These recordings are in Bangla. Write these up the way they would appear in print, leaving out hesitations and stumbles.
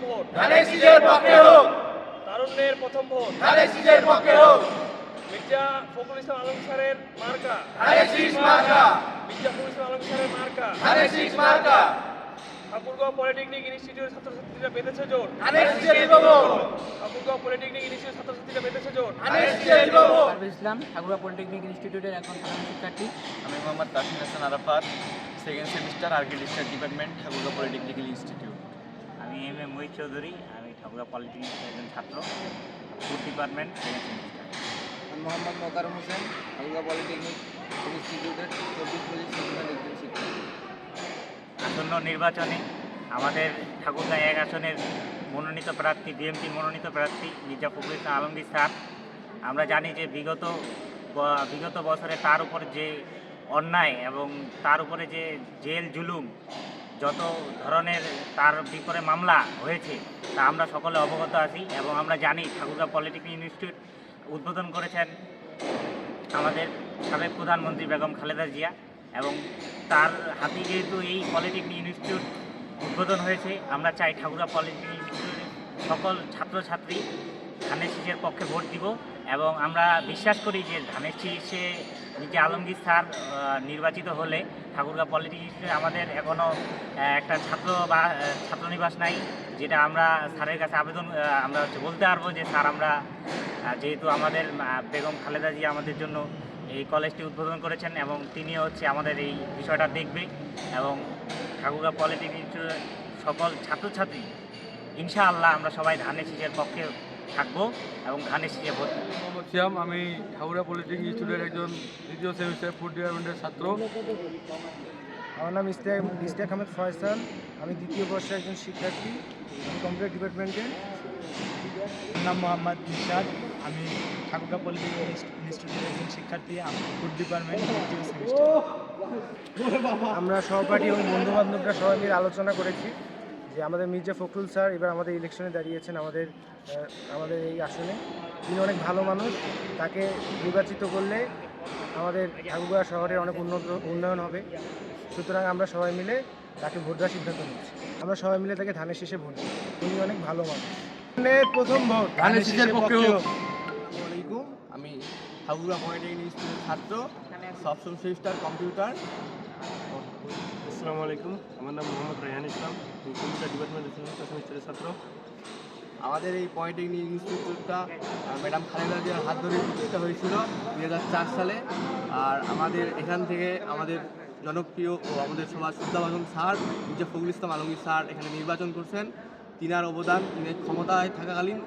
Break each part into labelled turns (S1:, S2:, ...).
S1: ভোট
S2: ধানের শীষের পক্ষে হোক।
S1: তারুণ্যের প্রথম ভোট
S2: ধানের শীষের পক্ষে হোক।
S1: মির্জা ফখরুল ইসলাম আলমগীর স্যারের মার্কা
S2: ধানের শীষ মার্কা।
S1: মির্জা ফখরুল ইসলাম আলমগীর স্যারের মার্কা
S2: ধানের শীষ মার্কা।
S1: ঠাকুরগাঁও পলিটেকনিক ইনস্টিটিউটের ছাত্রছাত্রীরা বেঁধেছে জোট।
S2: ধানের শীষের ভোট।
S1: ঠাকুরগাঁও পলিটেকনিক ইনস্টিটিউটের ছাত্রছাত্রীরা বেঁধেছে জোট।
S2: ধানের শীষের ভোট।
S3: পারভেজ ইসলাম, ঠাকুরগাঁও পলিটেকনিক ইনস্টিটিউটের একজন সাধারণ শিক্ষার্থী।
S4: আমি Mohammad Tasmin Hasan Arafat, second semester architecture department, Thakurgaon polytechnical institute.
S5: আমি এম মহিত চৌধুরী, আমি ঠাকুরগাঁও পলিটেকনিকের একজন ছাত্র, ফুড ডিপার্টমেন্ট, সেকেন্ড সেমিস্টার।
S3: আমি মোহাম্মদ মোকাররম হোসেন, ঠাকুরগাঁও পলিটেকনিক ইনস্টিটিউটের 24-25 সেমিস্টার একজন শিক্ষার্থী।
S5: আসন্ন নির্বাচনে আমাদের ঠাকুরগাঁও 1 আসনের মনোনীত প্রার্থী, বিএনপির মনোনীত প্রার্থী মির্জা ফখরুল ইসলাম আলমগীর স্যার। আমরা জানি যে বিগত বছরে তার উপর যে অন্যায় এবং তার উপরে যে জেল জুলুম, যত ধরনের তার বিপরে মামলা হয়েছে তা আমরা সকলে অবগত আছি এবং আমরা জানি ঠাকুরগাঁও পলিটেকনিক ইনস্টিটিউট উদ্বোধন করেছেন আমাদের সাবেক প্রধানমন্ত্রী বেগম খালেদা জিয়া, এবং তার হাতে যেহেতু এই পলিটেকনিক ইনস্টিটিউট উদ্বোধন হয়েছে, আমরা চাই ঠাকুরগাঁও পলিটেকনিক ইনস্টিটিউটের সকল ছাত্রছাত্রী ধানের শীষের পক্ষে ভোট দিব এবং আমরা বিশ্বাস করি যে ধানের শীষে মির্জা আলমগীর স্যার নির্বাচিত হলে ঠাকুরগাঁও পলিটেকনিক ইনস্টিটিউটে আমাদের এখনও একটা ছাত্রনিবাস নাই, যেটা আমরা স্যারের কাছে আবেদন আমরা বলতে পারবো যে স্যার আমরা যেহেতু আমাদের বেগম খালেদা জিয়া আমাদের জন্য এই কলেজটি উদ্বোধন করেছেন এবং তিনি আমাদের এই বিষয়টা দেখবে এবং ঠাকুরগাঁও পলিটেকনিক ইনস্টিটিউটের সকল ছাত্রছাত্রী ইনশাআল্লাহ আমরা সবাই ধানের শীষের পক্ষে থাকবো এবং ধানের শীষে ভোট দেব।
S6: মোহাম্মদ সিয়াম, আমি ঠাকুরগাঁও পলিটেকনিক ইনস্টিটিউটের একজন দ্বিতীয় সেমিস্টার ফুড ডিপার্টমেন্টের ছাত্র।
S7: আমার নাম ইস্তেক আহমেদ ফয়সাল, আমি দ্বিতীয় বর্ষের একজন শিক্ষার্থী, আমি কম্পিউটার ডিপার্টমেন্টে।
S8: আমার নাম মোহাম্মদ নিশাদ, আমি ঠাকুরগাঁও পলিটেকনিক ইনস্টিটিউটের একজন শিক্ষার্থী, আমি ফুড ডিপার্টমেন্ট দ্বিতীয় সেমিস্টার।
S7: আমরা সহপাঠী এবং বন্ধুবান্ধবরা সবাই মিলে আলোচনা করেছি যে আমাদের মির্জা ফখরুল স্যার এবার আমাদের ইলেকশনে দাঁড়িয়েছেন আমাদের এই আসনে। তিনি অনেক ভালো মানুষ, তাকে নির্বাচিত করলে আমাদের ঠাকুরগাঁও শহরের অনেক উন্নয়ন হবে। সুতরাং আমরা সবাই মিলে তাকে ভোট দেওয়ার সিদ্ধান্ত নিয়েছি। আমরা সবাই মিলে তাকে ধানের শীষে ভোট দিই। উনি অনেক ভালো মানুষ। প্রথম ভোট
S6: ধানের শীষের পক্ষে হোক।
S4: আসসালামু আলাইকুম, আমি ঠাকুরগাঁও পলিটেকনিক ইনস্টিটিউটের ছাত্র, সপ্তম সেমিস্টার কম্পিউটার।
S6: আসসালামু আলাইকুম, আমার নাম মোহাম্মদ রায়হান ইসলাম, আমি কম্পিউটার ডিপার্টমেন্টের চতুর্থ সেমিস্টারের ছাত্র।
S4: আমাদের এই পলিটেকনিক ইনস্টিটিউটটা ম্যাডাম খালেদা জিয়ার হাত ধরে প্রতিষ্ঠা হয়েছিল 2004 সালে। আর আমাদের এখান থেকে আমাদের জনপ্রিয় ও আমাদের সবার শ্রদ্ধাভাজন স্যার মির্জা ফখরুল ইসলাম আলমগীর স্যার এখানে নির্বাচন করছেন। তিনার অবদান, তিনি ক্ষমতায় থাকাকালীন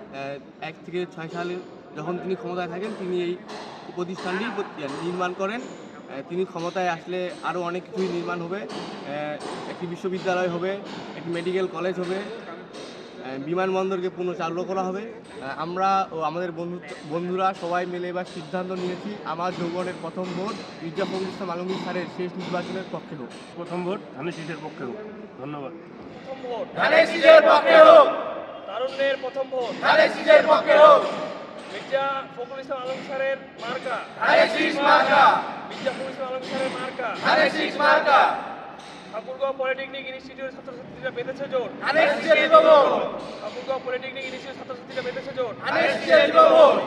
S4: 1 থেকে 6 সালে যখন তিনি ক্ষমতায় থাকেন তিনি এই প্রতিষ্ঠানটি নির্মাণ করেন। তিনি ক্ষমতায় আসলে আরও অনেক কিছুই নির্মাণ হবে, একটি বিশ্ববিদ্যালয় হবে, একটি মেডিকেল কলেজ হবে, বিমানবন্দরকে পুনঃচালু করা হবে। আমরা ও আমাদের বন্ধুরা সবাই মিলে এবার সিদ্ধান্ত নিয়েছি আমার যৌবনের প্রথম ভোট মির্জা ফখরুল ইসলাম আলমগীর স্যারের শেষ নির্বাচনের পক্ষে হোক।
S6: প্রথম ভোট ধানের শীষের পক্ষে হোক। ধন্যবাদ।
S1: প্রথম ভোট
S2: ধানের শীষের পক্ষে হোক।
S1: তারুণ্যের প্রথম ভোট
S2: ধানের শীষের পক্ষে হোক।
S1: মির্জা ফখরুল ইসলাম আলমগীর স্যারের মার্কা
S2: ধানের শীষ মার্কা।
S1: মির্জা ফখরুল ইসলাম আলমগীর স্যারের মার্কা
S2: ধানের শীষ মার্কা।
S1: ঠাকুরগাঁও পলিটেকনিক ইনস্টিটিউটের ছাত্রছাত্রীরা বেঁধেছে জোট।
S2: ধানের শীষের ভোট।
S1: ঠাকুরগাঁও পলিটেকনিক ইনস্টিটিউটের ছাত্রছাত্রীরা বেঁধেছে জোট।
S2: ধানের শীষের ভোট।